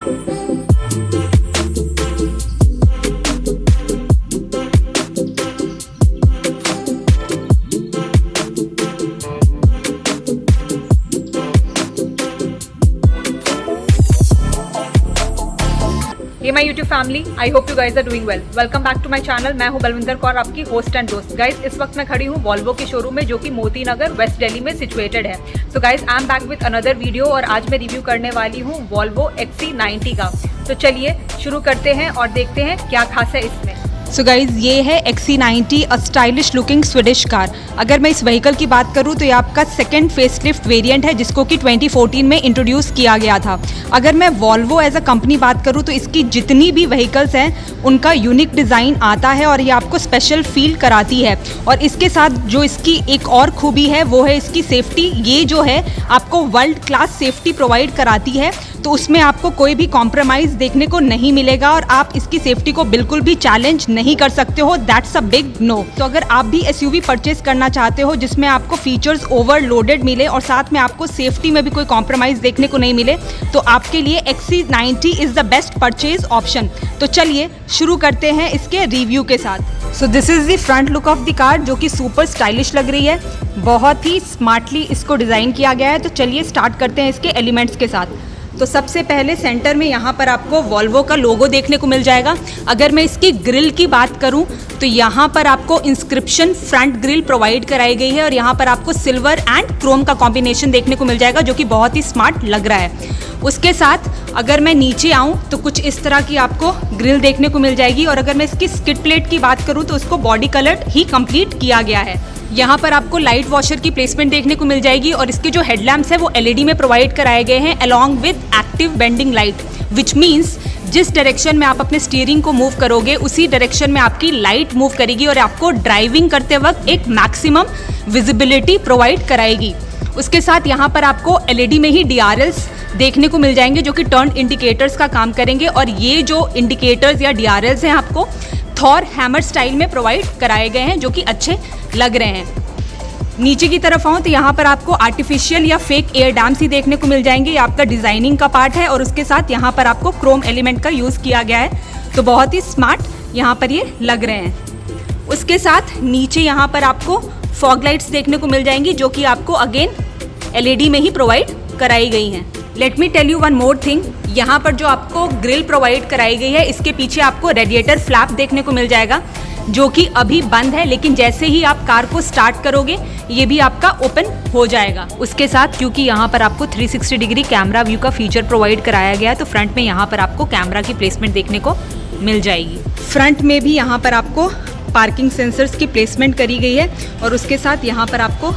ये my YouTube family, I hope you guys are doing well. Welcome back to my channel. मैं हूं बलविंदर कौर, आपकी host and दोस्त। Guys इस वक्त मैं खड़ी हूं वॉल्वो के शोरूम में, जो कि मोती नगर वेस्ट दिल्ली में सिचुएटेड है। So guys I am back with another video और आज मैं रिव्यू करने वाली हूं वॉल्वो XC90 का। तो चलिए शुरू करते हैं और देखते हैं क्या खास है इसमें। सो गाइज़ ये है XC90, अ स्टाइलिश लुकिंग स्वीडिश कार। अगर मैं इस व्हीकल की बात करूँ तो ये आपका सेकंड फेसलिफ्ट वेरिएंट है, जिसको कि 2014 में इंट्रोड्यूस किया गया था। अगर मैं वॉल्वो एज अ कंपनी बात करूँ तो इसकी जितनी भी व्हीकल्स हैं उनका यूनिक डिज़ाइन आता है और ये आपको स्पेशल फील कराती है। और इसके साथ जो इसकी एक और खूबी है वो है इसकी सेफ्टी। ये जो है आपको वर्ल्ड क्लास सेफ्टी प्रोवाइड कराती है, तो उसमें आपको कोई भी कॉम्प्रोमाइज़ देखने को नहीं मिलेगा और आप इसकी सेफ्टी को बिल्कुल भी चैलेंज नहीं कर सकते हो। That's a big no. तो अगर आप भी SUV परचेज करना चाहते हो जिसमें आपको फीचर्स ओवरलोडेड मिले और साथ में आपको सेफ्टी में भी कोई कॉम्प्रोमाइज़ देखने को नहीं मिले, तो आपके लिए XC90 is the best purchase option. तो चलिए शुरू करते हैं इसके रिव्यू के साथ। So this is the front look of the car, जो कि सुपर स्टाइलिश लग रही है। बहुत ही स्मार्टली इसको डिज़ाइन किया गया है। तो चलिए स्टार्ट करते हैं इसके एलिमेंट्स के साथ। तो सबसे पहले सेंटर में यहाँ पर आपको वॉल्वो का लोगो देखने को मिल जाएगा। अगर मैं इसकी ग्रिल की बात करूँ तो यहाँ पर आपको इंस्क्रिप्शन फ्रंट ग्रिल प्रोवाइड कराई गई है और यहाँ पर आपको सिल्वर एंड क्रोम का कॉम्बिनेशन देखने को मिल जाएगा, जो कि बहुत ही स्मार्ट लग रहा है। उसके साथ अगर मैं नीचे आऊँ तो कुछ इस तरह की आपको ग्रिल देखने को मिल जाएगी। और अगर मैं इसकी स्किड प्लेट की बात करूँ तो उसको बॉडी कलर्ड ही कंप्लीट किया गया है। यहाँ पर आपको लाइट वॉशर की प्लेसमेंट देखने को मिल जाएगी और इसके जो हेडलैम्प्स है वो LED में प्रोवाइड कराए गए हैं along with active bending light, which means जिस डायरेक्शन में आप अपने स्टीयरिंग को मूव करोगे उसी डायरेक्शन में आपकी लाइट मूव करेगी और आपको ड्राइविंग करते वक्त एक मैक्सिमम विजिबिलिटी प्रोवाइड कराएगी। उसके साथ यहाँ पर आपको LED में ही DRLs देखने को मिल जाएंगे, जो कि टर्न इंडिकेटर्स का काम करेंगे। और ये जो इंडिकेटर्स या DRLs हैं आपको थॉर हैमर स्टाइल में प्रोवाइड कराए गए हैं, जो कि अच्छे लग रहे हैं। नीचे की तरफ आऊँ तो यहाँ पर आपको आर्टिफिशियल या फेक एयर डैम्स ही देखने को मिल जाएंगे। ये आपका डिज़ाइनिंग का पार्ट है और उसके साथ यहाँ पर आपको क्रोम एलिमेंट का यूज़ किया गया है, तो बहुत ही स्मार्ट यहाँ पर ये लग रहे हैं। उसके साथ नीचे यहाँ पर आपको फॉग लाइट्स देखने को मिल जाएंगी, जो कि आपको अगेन LED में ही प्रोवाइड कराई गई हैं। Let me tell you one more thing, यहाँ पर जो आपको ग्रिल प्रोवाइड कराई गई है इसके पीछे आपको रेडिएटर फ्लैप देखने को मिल जाएगा, जो कि अभी बंद है, लेकिन जैसे ही आप कार को स्टार्ट करोगे ये भी आपका ओपन हो जाएगा। उसके साथ क्योंकि यहाँ पर आपको 360 डिग्री कैमरा व्यू का फीचर प्रोवाइड कराया गया है, तो फ्रंट में यहाँ पर आपको कैमरा की प्लेसमेंट देखने को मिल जाएगी। फ्रंट में भी यहाँ पर आपको पार्किंग सेंसर्स की प्लेसमेंट करी गई है और उसके साथ यहाँ पर आपको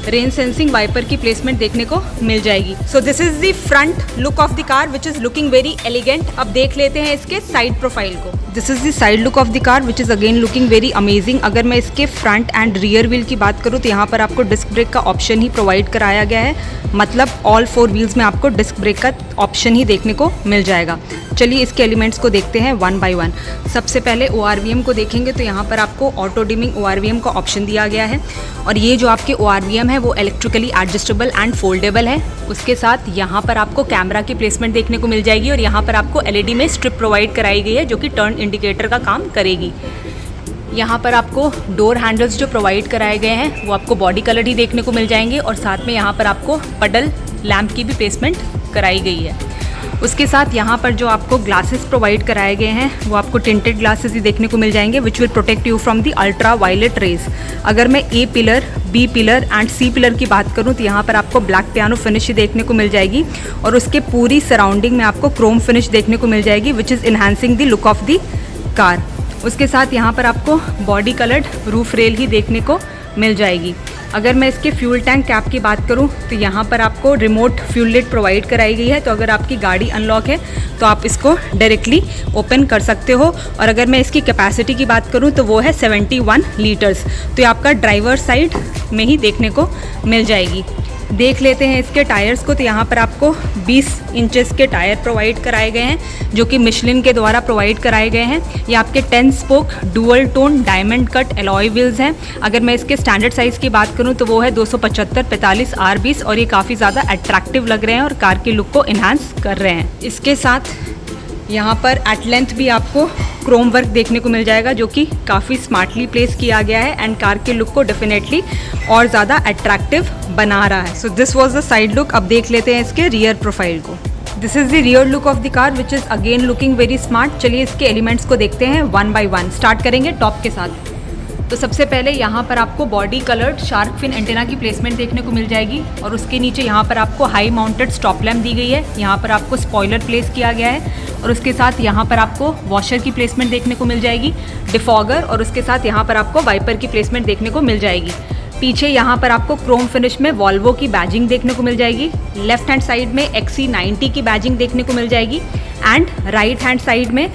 रेन सेंसिंग वाइपर की प्लेसमेंट देखने को मिल जाएगी। So this is the front look of the car which is looking very elegant. अब देख लेते हैं इसके साइड प्रोफाइल को। This is the side look of the car which is again looking very amazing. अगर मैं इसके फ्रंट एंड रियर व्हील की बात करूँ तो यहाँ पर आपको डिस्क ब्रेक का ऑप्शन ही प्रोवाइड कराया गया है, मतलब ऑल 4 व्हील्स में आपको डिस्क ब्रेक का ऑप्शन ही देखने को मिल जाएगा। चलिए इसके एलिमेंट्स को देखते हैं वन बाय वन। सबसे पहले ORVM को देखेंगे तो यहाँ पर आपको ऑटो डिमिंग ORVM का ऑप्शन दिया गया है और ये जो आपके ORVM है वो इलेक्ट्रिकली एडजस्टेबल एंड फोल्डेबल है। उसके साथ यहाँ पर आपको कैमरा की प्लेसमेंट देखने को मिल जाएगी और यहाँ पर आपको LED में स्ट्रिप प्रोवाइड कराई गई है, जो कि टर्न इंडिकेटर का काम करेगी। यहाँ पर आपको डोर हैंडल्स जो प्रोवाइड कराए गए हैं वो आपको बॉडी कलर ही देखने को मिल जाएंगे और साथ में यहाँ पर आपको पडल लैंप की भी प्लेसमेंट कराई गई है। उसके साथ यहाँ पर जो आपको ग्लासेस प्रोवाइड कराए गए हैं वो आपको टिंटेड ग्लासेस ही देखने को मिल जाएंगे, which will protect you from the ultra violet rays. अगर मैं A pillar, B pillar and C pillar की बात करूँ तो यहाँ पर आपको ब्लैक पियानो फिनिश ही देखने को मिल जाएगी और उसके पूरी सराउंडिंग में आपको क्रोम फिनिश देखने को मिल जाएगी, which is enhancing the look of the car. उसके साथ यहाँ पर आपको बॉडी कलर्ड रूफ रेल ही देखने को मिल जाएगी। अगर मैं इसके फ्यूल टैंक कैप की बात करूं तो यहाँ पर आपको रिमोट फ्यूल लिड प्रोवाइड कराई गई है, तो अगर आपकी गाड़ी अनलॉक है तो आप इसको डायरेक्टली ओपन कर सकते हो। और अगर मैं इसकी कैपेसिटी की बात करूं तो वो है 71 लीटर्स, तो ये आपका ड्राइवर साइड में ही देखने को मिल जाएगी। देख लेते हैं इसके टायर्स को। तो यहाँ पर आपको 20 इंचेस के टायर प्रोवाइड कराए गए हैं जो कि मिशलिन के द्वारा प्रोवाइड कराए गए हैं। ये आपके 10 spoke dual tone diamond cut alloy wheels हैं। अगर मैं इसके स्टैंडर्ड साइज़ की बात करूँ तो वो है 275/45 R20 और ये काफ़ी ज़्यादा अट्रैक्टिव लग रहे हैं और कार की लुक को इन्हांस कर रहे हैं। इसके साथ यहाँ पर एट लेंथ भी आपको क्रोम वर्क देखने को मिल जाएगा जो कि काफ़ी स्मार्टली प्लेस किया गया है एंड कार के लुक को डेफिनेटली और ज़्यादा अट्रैक्टिव बना रहा है। So this was the side look. अब देख लेते हैं इसके रियर प्रोफाइल को। This is the rear look of the car which is again looking very smart. चलिए इसके एलिमेंट्स को देखते हैं वन बाय वन। स्टार्ट करेंगे टॉप के साथ। तो सबसे पहले यहाँ पर आपको body coloured shark fin antenna की प्लेसमेंट देखने को मिल जाएगी और उसके नीचे यहाँ पर आपको हाई माउंटेड स्टॉप लैम्प दी गई है। यहाँ पर आपको स्पॉइलर प्लेस किया गया है और उसके साथ यहाँ पर आपको वॉशर की प्लेसमेंट देखने को मिल जाएगी, डिफॉगर और उसके साथ यहाँ पर आपको वाइपर की प्लेसमेंट देखने को मिल जाएगी। पीछे यहाँ पर आपको क्रोम फिनिश में वॉल्वो की बैजिंग देखने को मिल जाएगी। लेफ्ट हैंड साइड में XC90 की बैजिंग देखने को मिल जाएगी एंड राइट हैंड साइड में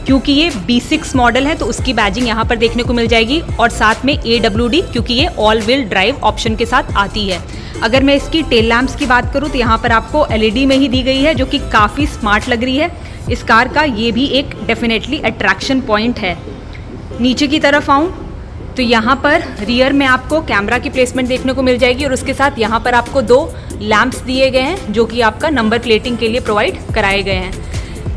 क्योंकि ये B6 मॉडल है तो उसकी बैजिंग यहाँ पर देखने को मिल जाएगी और साथ में AWD क्योंकि ये ऑल व्हील ड्राइव ऑप्शन के साथ आती है। अगर मैं इसकी टेल लैम्प्स की बात करूँ तो यहाँ पर आपको LED में ही दी गई है जो कि काफ़ी स्मार्ट लग रही है। इस कार का ये भी एक डेफिनेटली अट्रैक्शन पॉइंट है। नीचे की तरफ आऊँ तो यहाँ पर रियर में आपको कैमरा की प्लेसमेंट देखने को मिल जाएगी और उसके साथ यहाँ पर आपको 2 लैंप्स दिए गए हैं जो कि आपका नंबर प्लेटिंग के लिए प्रोवाइड कराए गए हैं।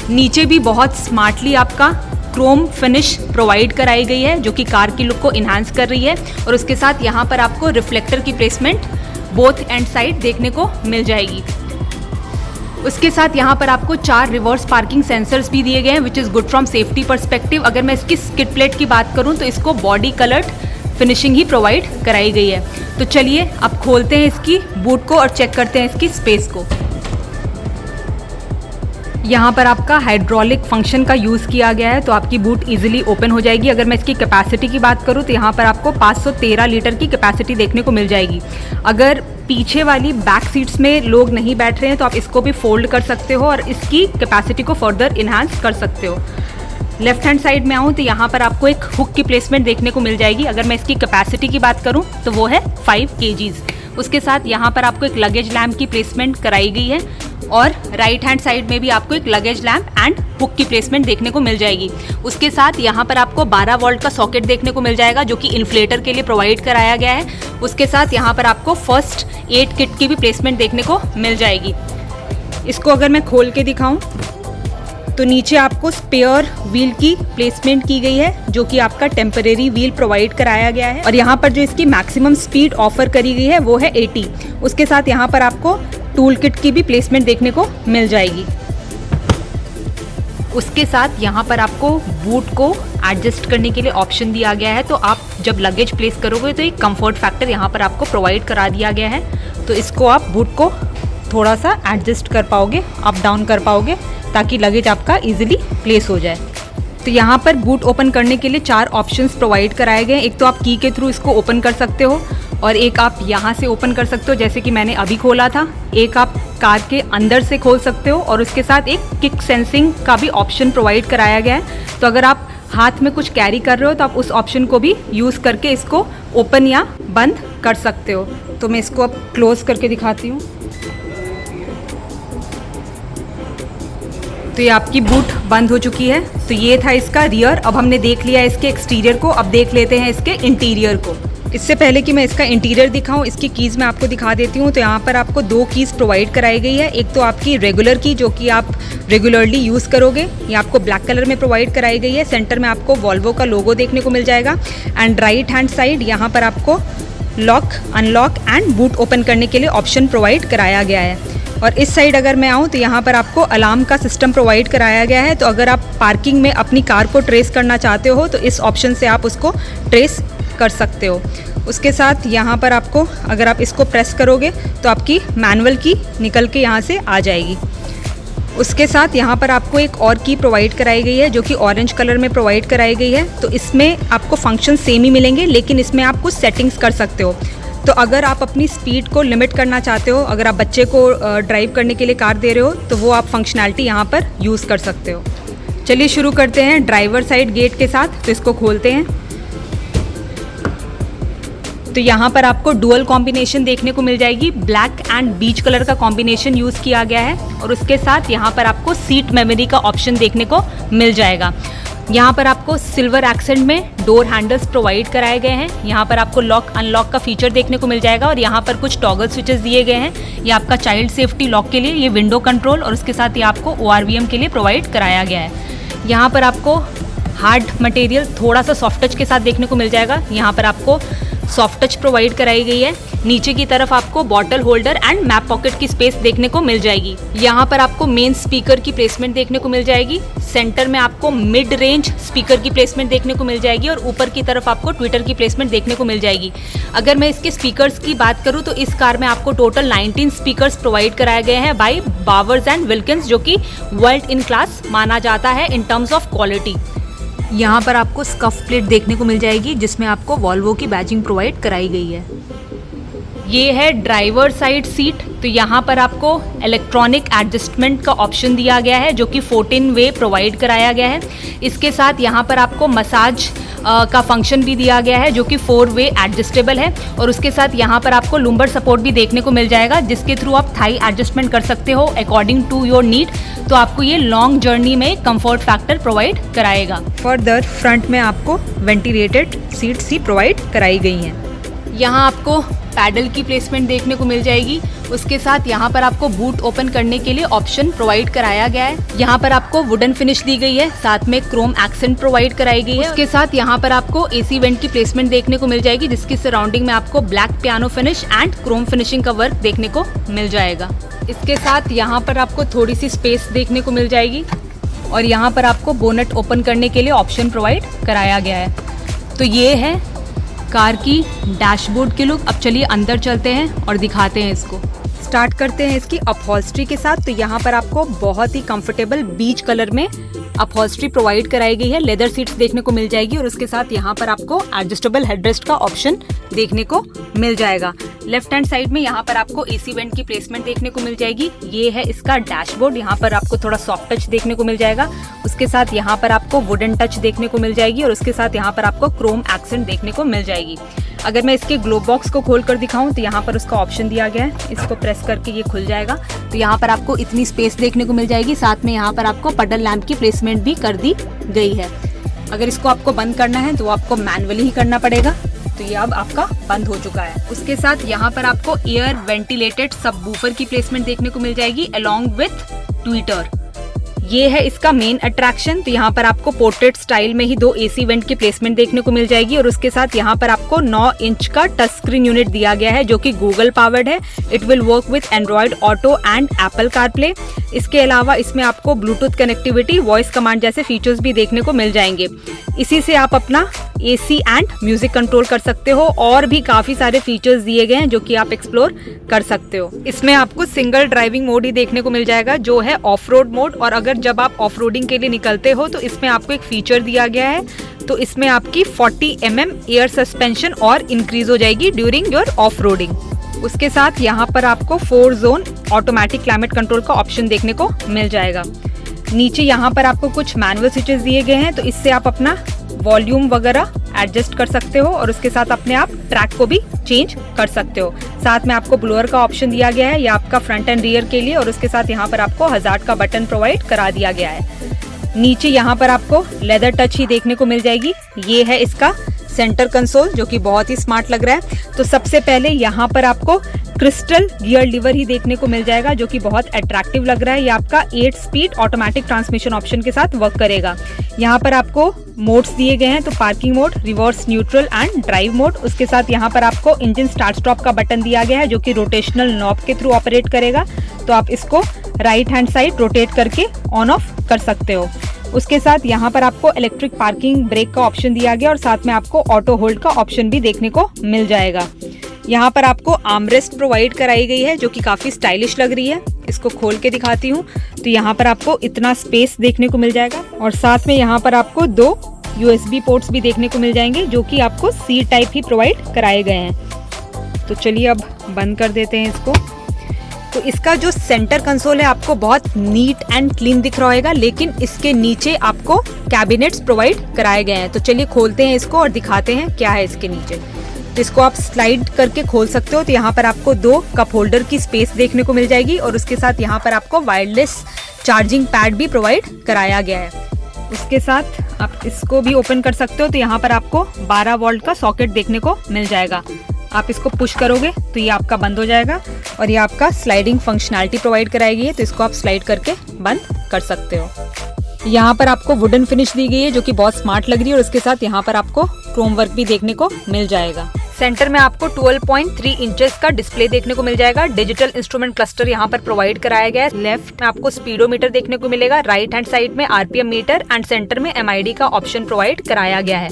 नीचे भी बहुत स्मार्टली आपका क्रोम फिनिश प्रोवाइड कराई गई है जो कि कार की लुक को इन्हांस कर रही है और उसके साथ यहाँ पर आपको रिफ्लेक्टर की प्लेसमेंट बोथ एंड साइड देखने को मिल जाएगी। उसके साथ यहाँ पर आपको 4 रिवर्स पार्किंग सेंसर्स भी दिए गए हैं which is good from safety perspective. अगर मैं इसकी स्किड प्लेट की बात करूँ तो इसको बॉडी कलर्ड फिनिशिंग ही प्रोवाइड कराई गई है। तो चलिए अब खोलते हैं इसकी बूट को और चेक करते हैं इसकी स्पेस को। यहाँ पर आपका हाइड्रोलिक फंक्शन का यूज़ किया गया है तो आपकी बूट इजीली ओपन हो जाएगी। अगर मैं इसकी कैपेसिटी की बात करूँ तो यहाँ पर आपको 513 लीटर की कैपेसिटी देखने को मिल जाएगी। अगर पीछे वाली बैक सीट्स में लोग नहीं बैठ रहे हैं तो आप इसको भी फोल्ड कर सकते हो और इसकी कैपेसिटी को फर्दर इन्हांस कर सकते हो। लेफ्ट हैंड साइड में आऊँ तो यहाँ पर आपको एक हुक की प्लेसमेंट देखने को मिल जाएगी। अगर मैं इसकी कैपेसिटी की बात करूँ तो वो है 5 kgs। उसके साथ यहाँ पर आपको एक लगेज लैम्प की प्लेसमेंट कराई गई है और राइट हैंड साइड में भी आपको एक लगेज लैम्प एंड हुक की प्लेसमेंट देखने को मिल जाएगी। उसके साथ यहाँ पर आपको 12 वोल्ट का सॉकेट देखने को मिल जाएगा जो कि इन्फ्लेटर के लिए प्रोवाइड कराया गया है। उसके साथ यहाँ पर आपको फर्स्ट एड किट की भी प्लेसमेंट देखने को मिल जाएगी। इसको अगर मैं खोल के दिखाऊं तो नीचे आपको स्पेयर व्हील की प्लेसमेंट की गई है जो कि आपका टेम्परेरी व्हील प्रोवाइड कराया गया है और यहाँ पर जो इसकी मैक्सिमम स्पीड ऑफर करी गई है वो है 80। उसके साथ यहाँ पर आपको टूल किट की भी प्लेसमेंट देखने को मिल जाएगी। उसके साथ यहाँ पर आपको बूट को एडजस्ट करने के लिए ऑप्शन दिया गया है तो आप जब लगेज प्लेस करोगे तो एक कंफर्ट फैक्टर यहाँ पर आपको प्रोवाइड करा दिया गया है। तो इसको आप बूट को थोड़ा सा एडजस्ट कर पाओगे, अप डाउन कर पाओगे ताकि लगेज आपका इजीली प्लेस हो जाए। तो यहाँ पर बूट ओपन करने के लिए 4 ऑप्शंस प्रोवाइड कराए गए हैं। एक तो आप की के थ्रू इसको ओपन कर सकते हो और एक आप यहाँ से ओपन कर सकते हो जैसे कि मैंने अभी खोला था। एक आप कार के अंदर से खोल सकते हो और उसके साथ एक किक सेंसिंग का भी ऑप्शन प्रोवाइड कराया गया है। तो अगर आप हाथ में कुछ कैरी कर रहे हो तो आप उस ऑप्शन को भी यूज़ करके इसको ओपन या बंद कर सकते हो। तो मैं इसको अब क्लोज करके दिखाती हूँ। तो ये आपकी बूट बंद हो चुकी है। तो ये था इसका रियर। अब हमने देख लिया इसके एक्सटीरियर को, अब देख लेते हैं इसके इंटीरियर को। इससे पहले कि मैं इसका इंटीरियर दिखाऊं इसकी कीज़ मैं आपको दिखा देती हूं। तो यहाँ पर आपको 2 कीज़ प्रोवाइड कराई गई है। एक तो आपकी रेगुलर की जो कि आप रेगुलरली यूज़ करोगे, ये आपको ब्लैक कलर में प्रोवाइड कराई गई है। सेंटर में आपको वॉल्वो का लोगो देखने को मिल जाएगा एंड राइट हैंड साइड यहाँ पर आपको lock, unlock and boot open करने के लिए ऑप्शन प्रोवाइड कराया गया है। और इस साइड अगर मैं आऊँ तो यहाँ पर आपको अलार्म का सिस्टम प्रोवाइड कराया गया है। तो अगर आप पार्किंग में अपनी कार को ट्रेस करना चाहते हो तो इस ऑप्शन से आप उसको ट्रेस कर सकते हो। उसके साथ यहाँ पर आपको अगर आप इसको प्रेस करोगे तो आपकी मैनुअल की निकल के यहाँ से आ जाएगी। उसके साथ यहाँ पर आपको एक और की प्रोवाइड कराई गई है जो कि ऑरेंज कलर में प्रोवाइड कराई गई है। तो इसमें आपको फंक्शन सेम ही मिलेंगे लेकिन इसमें आप कुछ सेटिंग्स कर सकते हो। तो अगर आप अपनी स्पीड को लिमिट करना चाहते हो, अगर आप बच्चे को ड्राइव करने के लिए कार दे रहे हो तो वो आप फंक्शनैलिटी यहाँ पर यूज़ कर सकते हो। चलिए शुरू करते हैं ड्राइवर साइड गेट के साथ। तो इसको खोलते हैं। तो तो यहाँ पर आपको डुअल कॉम्बिनेशन देखने को मिल जाएगी, ब्लैक एंड बीच कलर का कॉम्बिनेशन यूज़ किया गया है और उसके साथ यहाँ पर आपको सीट मेमोरी का ऑप्शन देखने को मिल जाएगा। यहाँ पर आपको सिल्वर एक्सेंट में डोर हैंडल्स प्रोवाइड कराए गए हैं। यहाँ पर आपको लॉक अनलॉक का फीचर देखने को मिल जाएगा और यहाँ पर कुछ टॉगल स्विचेस दिए गए हैं। ये आपका चाइल्ड सेफ्टी लॉक के लिए, ये विंडो कंट्रोल और उसके साथ ये आपको ORVM के लिए प्रोवाइड कराया गया है। यहाँ पर आपको हार्ड मटेरियल थोड़ा सा सॉफ्ट टच के साथ देखने को मिल जाएगा। यहाँ पर आपको सॉफ्ट टच प्रोवाइड कराई गई है। नीचे की तरफ आपको bottle holder and map pocket की स्पेस देखने को मिल जाएगी। यहाँ पर आपको मेन स्पीकर की प्लेसमेंट देखने को मिल जाएगी। सेंटर में आपको मिड रेंज स्पीकर की प्लेसमेंट देखने को मिल जाएगी और ऊपर की तरफ आपको ट्विटर की प्लेसमेंट देखने को मिल जाएगी। अगर मैं इसके स्पीकर्स की बात करूँ तो इस कार में आपको टोटल 19 स्पीकर्स प्रोवाइड कराए गए हैं बाय बावर्स एंड विल्किंस, जो कि वर्ल्ड इन क्लास माना जाता है इन टर्म्स ऑफ क्वालिटी। यहाँ पर आपको स्कफ प्लेट देखने को मिल जाएगी जिसमें आपको वॉल्वो की बैजिंग प्रोवाइड कराई गई है। ये है ड्राइवर साइड सीट। तो यहाँ पर आपको इलेक्ट्रॉनिक एडजस्टमेंट का ऑप्शन दिया गया है जो कि 14 वे प्रोवाइड कराया गया है। इसके साथ यहाँ पर आपको मसाज का फंक्शन भी दिया गया है जो कि 4 वे एडजस्टेबल है और उसके साथ यहाँ पर आपको लुम्बर सपोर्ट भी देखने को मिल जाएगा जिसके थ्रू आप थाई एडजस्टमेंट कर सकते हो अकॉर्डिंग टू योर नीड। तो आपको ये लॉन्ग जर्नी में कंफर्ट फैक्टर प्रोवाइड कराएगा। फर्दर फ्रंट में आपको वेंटिलेटेड सीट्स ही प्रोवाइड कराई गई हैं। यहाँ आपको पैडल की प्लेसमेंट देखने को मिल जाएगी। उसके साथ यहाँ पर आपको बूट ओपन करने के लिए ऑप्शन प्रोवाइड कराया गया है। यहाँ पर आपको वुडन फिनिश दी गई है, साथ में क्रोम एक्सेंट प्रोवाइड कराई गई है। उसके साथ यहाँ पर आपको AC वेंट की प्लेसमेंट देखने को मिल जाएगी जिसकी सराउंडिंग में आपको black piano finish and Chrome finishing का वर्क देखने को मिल जाएगा। इसके साथ यहाँ पर आपको थोड़ी सी स्पेस देखने को मिल जाएगी और यहाँ पर आपको बोनट ओपन करने के लिए ऑप्शन प्रोवाइड कराया गया है। तो ये है कार की डैशबोर्ड की लुक। अब चलिए अंदर चलते हैं और दिखाते हैं इसको। स्टार्ट करते हैं इसकी अपहॉल्स्ट्री के साथ। तो यहाँ पर आपको बहुत ही कंफर्टेबल बीच कलर में अपहॉल्स्ट्री प्रोवाइड कराई गई है। लेदर सीट्स देखने को मिल जाएगी और उसके साथ यहाँ पर आपको एडजस्टेबल हेडरेस्ट का ऑप्शन देखने को मिल जाएगा। लेफ्ट हैंड साइड में यहाँ पर आपको AC वेंट की प्लेसमेंट देखने को मिल जाएगी। ये है इसका डैशबोर्ड। यहाँ पर आपको थोड़ा सॉफ्ट टच देखने को मिल जाएगा। उसके साथ यहाँ पर आपको वुडन टच देखने को मिल जाएगी और उसके साथ यहाँ पर आपको क्रोम एक्सेंट देखने को मिल जाएगी। अगर मैं इसके ग्लोब बॉक्स को खोल कर दिखाऊं तो यहाँ पर उसका ऑप्शन दिया गया है। इसको प्रेस करके ये खुल जाएगा। तो यहाँ पर आपको इतनी स्पेस देखने को मिल जाएगी। साथ में यहाँ पर आपको पडल लैंप की प्लेसमेंट भी कर दी गई है। अगर इसको आपको बंद करना है तो आपको मैनुअली ही करना पड़ेगा। तो ये अब आपका बंद हो चुका है। उसके साथ यहाँ पर आपको एयर वेंटिलेटेड सबवूफर की प्लेसमेंट देखने को मिल जाएगी अलोंग विथ ट्विटर। ये है इसका मेन अट्रैक्शन। तो यहाँ पर आपको पोर्ट्रेट स्टाइल में ही 2 AC वेंट की प्लेसमेंट देखने को मिल जाएगी और उसके साथ यहाँ पर आपको 9 इंच का टच स्क्रीन यूनिट दिया गया है जो कि गूगल पावर्ड है। It will work with Android auto and Apple CarPlay. इसके अलावा इसमें आपको ब्लूटूथ कनेक्टिविटी, वॉइस कमांड जैसे फीचर्स भी देखने को मिल जाएंगे। इसी से आप अपना AC एंड म्यूजिक कंट्रोल कर सकते हो और भी काफी सारे फीचर्स दिए गए हैं जो कि आप एक्सप्लोर कर सकते हो। इसमें आपको सिंगल ड्राइविंग मोड ही देखने को मिल जाएगा जो है ऑफ रोड मोड। और अगर जब आप ऑफ रोडिंग के लिए निकलते हो तो इसमें आपको एक फीचर दिया गया है। तो इसमें आपकी 40 mm एयर सस्पेंशन और इंक्रीज हो जाएगी ड्यूरिंग योर ऑफ रोडिंग। उसके साथ यहाँ पर आपको 4 जोन ऑटोमेटिक क्लाइमेट कंट्रोल का ऑप्शन देखने को मिल जाएगा। नीचे यहाँ पर आपको कुछ मैनुअल स्विचेस दिए गए हैं। तो इससे आप अपना वॉल्यूम वगैरह एडजस्ट कर सकते हो और उसके साथ अपने आप ट्रैक को भी चेंज कर सकते हो। साथ में आपको ब्लोअर का ऑप्शन दिया गया है, ये आपका फ्रंट एंड रियर के लिए। और उसके साथ यहाँ पर आपको हजार्ड का बटन प्रोवाइड करा दिया गया है। नीचे यहाँ पर आपको लेदर टच ही देखने को मिल जाएगी। ये है इसका सेंटर कंसोल जो कि बहुत ही स्मार्ट लग रहा है। तो सबसे पहले यहाँ पर आपको क्रिस्टल गियर लीवर ही देखने को मिल जाएगा जो कि बहुत अट्रैक्टिव लग रहा है। ये आपका 8 स्पीड ऑटोमेटिक ट्रांसमिशन ऑप्शन के साथ वर्क करेगा। यहाँ पर आपको मोड्स दिए गए हैं, तो parking mode, reverse neutral and drive mode. उसके साथ यहाँ पर आपको इंजन स्टार्ट स्टॉप का बटन दिया गया है जो कि रोटेशनल नॉब के थ्रू ऑपरेट करेगा। तो आप इसको राइट हैंड साइड रोटेट करके ऑन ऑफ कर सकते हो। उसके साथ यहाँ पर आपको इलेक्ट्रिक पार्किंग ब्रेक का ऑप्शन दिया गया और साथ में आपको ऑटो होल्ड का ऑप्शन भी देखने को मिल जाएगा। यहाँ पर आपको आर्मरेस्ट प्रोवाइड कराई गई है जो कि काफ़ी स्टाइलिश लग रही है। इसको खोल के दिखाती हूँ। तो यहाँ पर आपको इतना स्पेस देखने को मिल जाएगा और साथ में यहाँ पर आपको 2 USB पोर्ट्स भी देखने को मिल जाएंगे जो कि आपको C टाइप ही प्रोवाइड कराए गए हैं। तो चलिए अब बंद कर देते हैं इसको। तो इसका जो सेंटर कंसोल है आपको बहुत नीट एंड क्लीन दिख रहा होगा, लेकिन इसके नीचे आपको कैबिनेट्स प्रोवाइड कराए गए हैं। तो चलिए खोलते हैं इसको और दिखाते हैं क्या है इसके नीचे। तो इसको आप स्लाइड करके खोल सकते हो। तो यहाँ पर आपको 2 कप होल्डर की स्पेस देखने को मिल जाएगी और उसके साथ यहाँ पर आपको वायरलेस चार्जिंग पैड भी प्रोवाइड कराया गया है। उसके साथ आप इसको भी ओपन कर सकते हो। तो यहाँ पर आपको 12 वोल्ट का सॉकेट देखने को मिल जाएगा। आप इसको पुश करोगे तो ये आपका बंद हो जाएगा और ये आपका स्लाइडिंग फंक्शनैलिटी प्रोवाइड कराई गई है। तो इसको आप स्लाइड करके बंद कर सकते हो। यहाँ पर आपको वुडन फिनिश दी गई है जो कि बहुत स्मार्ट लग रही है और उसके साथ यहाँ पर आपको क्रोम वर्क भी देखने को मिल जाएगा। सेंटर में आपको 12.3 इंचेस का डिस्प्ले देखने को मिल जाएगा। डिजिटल इंस्ट्रूमेंट क्लस्टर यहाँ पर प्रोवाइड कराया गया है। लेफ्ट में आपको स्पीडोमीटर देखने को मिलेगा, राइट हैंड साइड में आरपीएम मीटर एंड सेंटर में MID का ऑप्शन प्रोवाइड कराया गया है।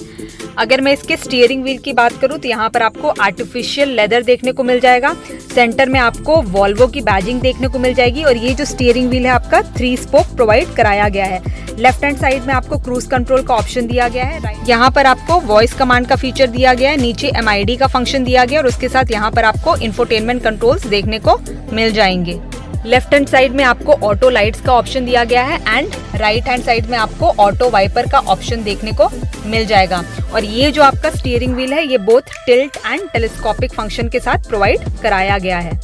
अगर मैं इसके स्टीयरिंग व्हील की बात करूं तो यहाँ पर आपको आर्टिफिशियल लेदर देखने को मिल जाएगा। सेंटर में आपको वॉल्वो की बैजिंग देखने को मिल जाएगी और ये जो स्टीयरिंग व्हील है आपका 3 स्पोक प्रोवाइड कराया गया है। लेफ्ट हैंड साइड में आपको क्रूज कंट्रोल का ऑप्शन दिया गया है। यहाँ पर आपको वॉइस कमांड का फीचर दिया गया है। नीचे MID का फंक्शन दिया गया और उसके साथ यहाँ पर आपको इंफोटेनमेंट कंट्रोल्स देखने को मिल जाएंगे। लेफ्ट हैंड साइड में आपको ऑटो लाइट्स का ऑप्शन दिया गया है एंड राइट हैंड साइड में आपको ऑटो वाइपर का ऑप्शन देखने को मिल जाएगा। और ये जो आपका स्टीयरिंग व्हील है ये both tilt and telescopic function के साथ प्रोवाइड कराया गया है।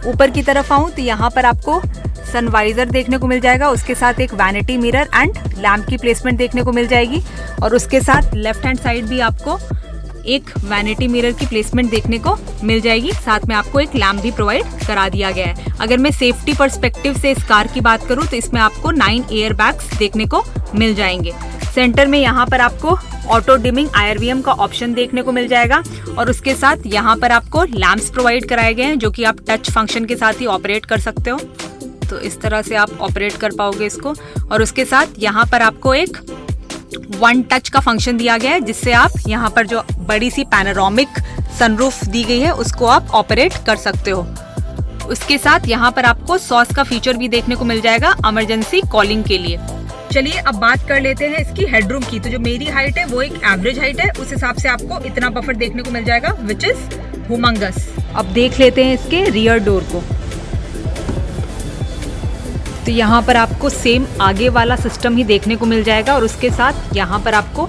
ऊपर की तरफ आऊँ तो यहाँ पर आपको सनवाइजर देखने को मिल जाएगा। उसके साथ एक वैनिटी मिरर एंड लैम्प की प्लेसमेंट देखने को मिल जाएगी और उसके साथ लेफ्ट हैंड साइड भी आपको एक वैनिटी मिरर की प्लेसमेंट देखने को मिल जाएगी। साथ में आपको एक लैम्प भी प्रोवाइड करा दिया गया है। अगर मैं सेफ्टी पर्सपेक्टिव से इस कार की बात करूं तो इसमें आपको 9 एयर बैग्स देखने को मिल जाएंगे। सेंटर में यहाँ पर आपको ऑटो डिमिंग IRVM का ऑप्शन देखने को मिल जाएगा और उसके साथ यहाँ पर आपको लैम्प्स प्रोवाइड कराए गए हैं जो कि आप टच फंक्शन के साथ ही ऑपरेट कर सकते हो। तो इस तरह से आप ऑपरेट कर पाओगे इसको। और उसके साथ यहाँ पर आपको एक 1 टच का फंक्शन दिया गया है जिससे आप यहाँ पर जो बड़ी सी पैनोरामिक सनरूफ दी गई है उसको आप ऑपरेट कर सकते हो। उसके साथ यहाँ पर आपको सॉस का फीचर भी देखने को मिल जाएगा इमरजेंसी कॉलिंग के लिए। चलिए अब बात कर लेते हैं इसकी हेडरूम की। तो जो मेरी हाइट है वो एक एवरेज हाइट है, उस हिसाब से आपको इतना बफर देखने को मिल जाएगा विच इज ह्यूमंगस। अब देख लेते हैं इसके रियर डोर को। तो यहाँ पर आपको सेम आगे वाला सिस्टम ही देखने को मिल जाएगा और उसके साथ यहाँ पर आपको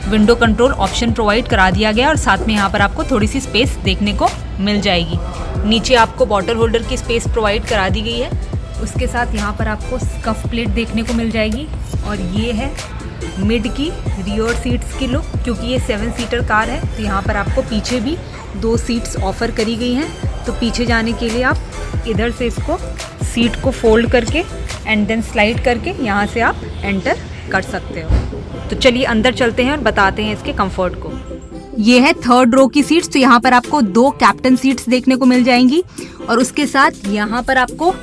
विंडो कंट्रोल ऑप्शन प्रोवाइड करा दिया गया और साथ में यहाँ पर आपको थोड़ी सी स्पेस देखने को मिल जाएगी। नीचे आपको बॉटल होल्डर की स्पेस प्रोवाइड करा दी गई है। उसके साथ यहाँ पर आपको स्कफ प्लेट देखने को मिल जाएगी और ये है मिड की रियर सीट्स की लुक। क्योंकि ये 7 सीटर कार है तो यहाँ पर आपको पीछे भी 2 सीट्स ऑफर करी गई हैं। तो पीछे जाने के लिए आप इधर से इसको सीट को फोल्ड करके एंड देन स्लाइड करके यहाँ से आप एंटर कर सकते हो। तो चलिए अंदर चलते हैं और बताते हैं इसके कंफर्ट को। ये है 3rd रो की सीट्स। तो यहाँ पर आपको 2 कैप्टन सीट्स देखने को मिल जाएंगी और उसके साथ यहाँ पर आपको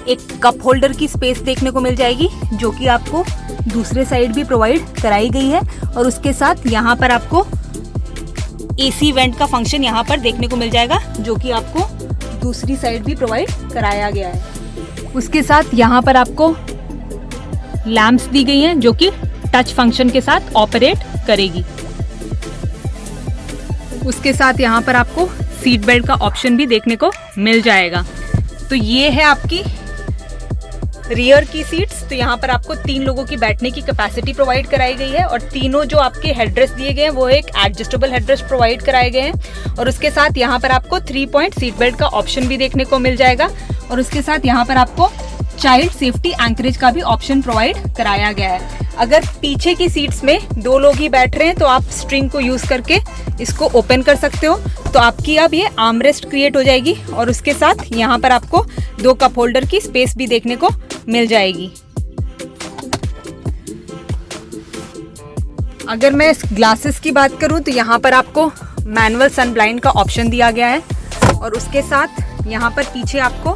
एक कप होल्डर की स्पेस देखने को मिल जाएगी जो कि आपको दूसरे साइड भी प्रोवाइड कराई गई है। और उसके साथ यहाँ पर आपको AC वेंट का फंक्शन यहाँ पर देखने को मिल जाएगा जो कि आपको दूसरी साइड भी प्रोवाइड कराया गया है। उसके साथ यहाँ पर आपको लैंप्स दी गई हैं जो कि टच फंक्शन के साथ ऑपरेट करेगी। उसके साथ यहाँ पर आपको सीट बेल्ट का ऑप्शन भी देखने को मिल जाएगा। तो ये है आपकी रियर की सीट्स। तो यहाँ पर आपको 3 लोगों की बैठने की कैपेसिटी प्रोवाइड कराई गई है और तीनों जो आपके हेडरेस्ट दिए गए हैं वो एक एडजस्टेबल हेडरेस्ट प्रोवाइड कराए गए हैं। और उसके साथ यहाँ पर आपको 3 पॉइंट सीट बेल्ट का ऑप्शन भी देखने को मिल जाएगा और उसके साथ यहाँ पर आपको चाइल्ड सेफ्टी एंकरेज का भी ऑप्शन प्रोवाइड कराया गया है। अगर पीछे की सीट्स में 2 लोग ही बैठ रहे हैं तो आप स्ट्रिंग को यूज करके इसको ओपन कर सकते हो। तो आपकी अब ये आर्मरेस्ट क्रिएट हो जाएगी और उसके साथ यहाँ पर आपको 2 कप होल्डर की स्पेस भी देखने को मिल जाएगी। अगर मैं ग्लासेस की बात करूं तो यहाँ पर आपको मैनुअल सन ब्लाइंड का ऑप्शन दिया गया है और उसके साथ यहाँ पर पीछे आपको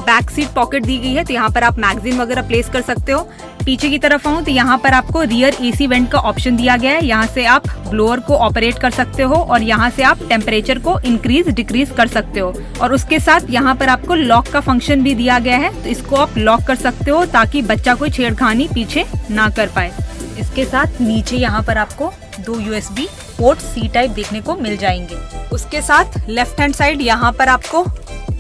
बैक सीट पॉकेट दी गई है। तो यहाँ पर आप मैगजीन वगैरह प्लेस कर सकते हो। पीछे की तरफ आऊँ तो यहाँ पर आपको रियर AC वेंट का ऑप्शन दिया गया है। यहाँ से आप ब्लोअर को ऑपरेट कर सकते हो और यहाँ से आप टेम्परेचर को इंक्रीज डिक्रीज कर सकते हो। और उसके साथ यहाँ पर आपको लॉक का फंक्शन भी दिया गया है। तो इसको आप लॉक कर सकते हो ताकि बच्चा कोई छेड़खानी पीछे ना कर पाए। इसके साथ नीचे यहाँ पर आपको 2 USB पोर्ट C टाइप देखने को मिल जाएंगे। उसके साथ लेफ्ट हैंड साइड यहाँ पर आपको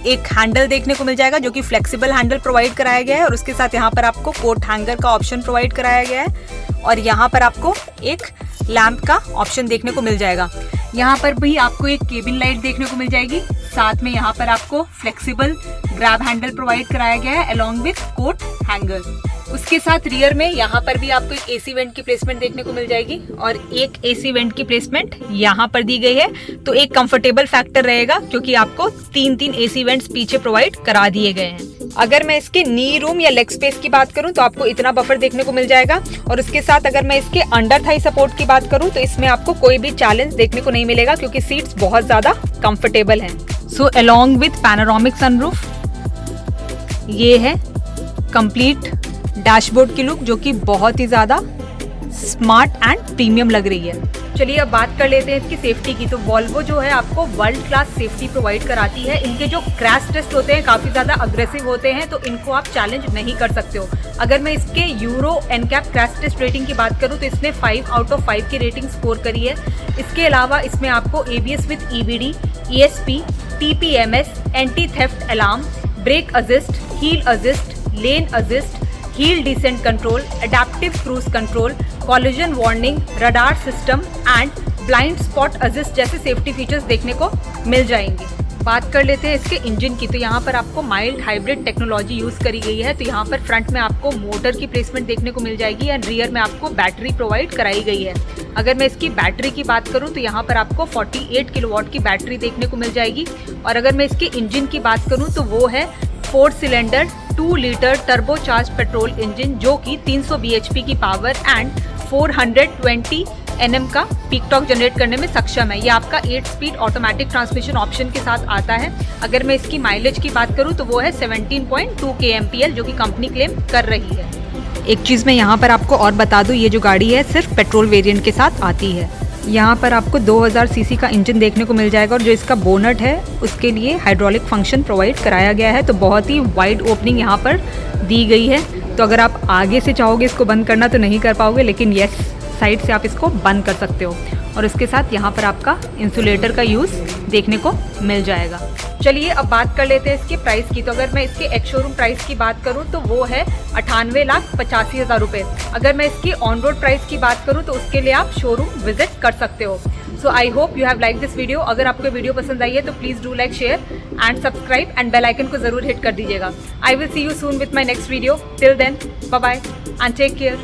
एक हैंडल देखने को मिल जाएगा जो कि फ्लेक्सिबल हैंडल प्रोवाइड कराया गया है और उसके साथ यहाँ पर आपको कोट हैंगर का ऑप्शन प्रोवाइड कराया गया है और यहाँ पर आपको एक लैंप का ऑप्शन देखने को मिल जाएगा। यहाँ पर भी आपको एक केबिन लाइट देखने को मिल जाएगी। साथ में यहाँ पर आपको फ्लेक्सिबल ग्रैब हैंडल प्रोवाइड कराया गया है अलोंग विथ कोट हैंगर। उसके साथ रियर में यहाँ पर भी आपको एक एसी वेंट की प्लेसमेंट देखने को मिल जाएगी और एक एसी वेंट की प्लेसमेंट यहाँ पर दी गई है। तो एक कंफर्टेबल फैक्टर रहेगा क्योंकि आपको 3 एसी वेंट्स पीछे प्रोवाइड करा दिए गए हैं। अगर मैं इसके नी रूम या लेग स्पेस की बात करूं तो आपको इतना बफर देखने को मिल जाएगा और उसके साथ अगर मैं इसके अंडर थाई सपोर्ट की बात करूं तो इसमें आपको कोई भी चैलेंज देखने को नहीं मिलेगा क्योंकि सीट्स बहुत ज्यादा कंफर्टेबल हैं। So along with panoramic sunroof ये है कंप्लीट डैशबोर्ड की लुक जो कि बहुत ही ज्यादा स्मार्ट एंड प्रीमियम लग रही है। चलिए अब बात कर लेते हैं इसकी सेफ्टी की। तो वॉल्वो जो है आपको वर्ल्ड क्लास सेफ्टी प्रोवाइड कराती है। इनके जो क्रैश टेस्ट होते हैं काफ़ी ज़्यादा अग्रेसिव होते हैं तो इनको आप चैलेंज नहीं कर सकते हो। अगर मैं इसके Euro NCAP crash test rating की बात करूँ तो इसने 5 आउट ऑफ 5 की रेटिंग स्कोर करी है। इसके अलावा इसमें आपको ABS with EBD, ESP, TPMS, anti theft alarm, brake assist, hill assist, lane assist, hill descent control, adaptive cruise control, collision warning, radar system and blind spot assist जैसे safety features देखने को मिल जाएंगे। बात कर लेते हैं इसके इंजन की। तो यहाँ पर आपको माइल्ड हाइब्रिड टेक्नोलॉजी यूज़ करी गई है। तो यहाँ पर फ्रंट में आपको मोटर की प्लेसमेंट देखने को मिल जाएगी एंड रियर में आपको बैटरी प्रोवाइड कराई गई है। अगर मैं इसकी बैटरी की बात करूँ तो यहाँ पर आपको 48 किलोवाट की बैटरी देखने को मिल जाएगी और अगर मैं इसके इंजन की बात करूँ तो वो है 4 cylinder 2 litre turbocharge petrol engine जो कि 300 bhp की पावर एंड 420 Nm का पीक टॉर्क जनरेट करने में सक्षम है। ये आपका 8 स्पीड ऑटोमेटिक ट्रांसमिशन ऑप्शन के साथ आता है। अगर मैं इसकी माइलेज की बात करूं तो वो है 17.2 kmpl जो कि कंपनी क्लेम कर रही है। एक चीज़ मैं यहाँ पर आपको और बता दूँ, ये जो गाड़ी है सिर्फ पेट्रोल वेरिएंट के साथ आती है। यहाँ पर आपको 2000 सीसी का इंजन देखने को मिल जाएगा और जो इसका बोनट है उसके लिए हाइड्रोलिक फंक्शन प्रोवाइड कराया गया है। तो बहुत ही वाइड ओपनिंग यहाँ पर दी गई है। तो अगर आप आगे से चाहोगे इसको बंद करना तो नहीं कर पाओगे, लेकिन यस साइड से आप इसको बंद कर सकते हो और उसके साथ यहाँ पर आपका इंसुलेटर का यूज़ देखने को मिल जाएगा। चलिए अब बात कर लेते हैं इसके प्राइस की। तो अगर मैं इसके एक्स शोरूम प्राइस की बात करूं तो वो है 98,85,000 रुपये। अगर मैं इसकी ऑन रोड प्राइस की बात करूं तो उसके लिए आप शोरूम विजिट कर सकते हो। So I hope you have like this video. अगर आपको वीडियो पसंद आई है तो please do like, share and subscribe and bell icon को जरूर हिट कर दीजिएगा। I will see you soon with my next video. Till then bye bye and take care.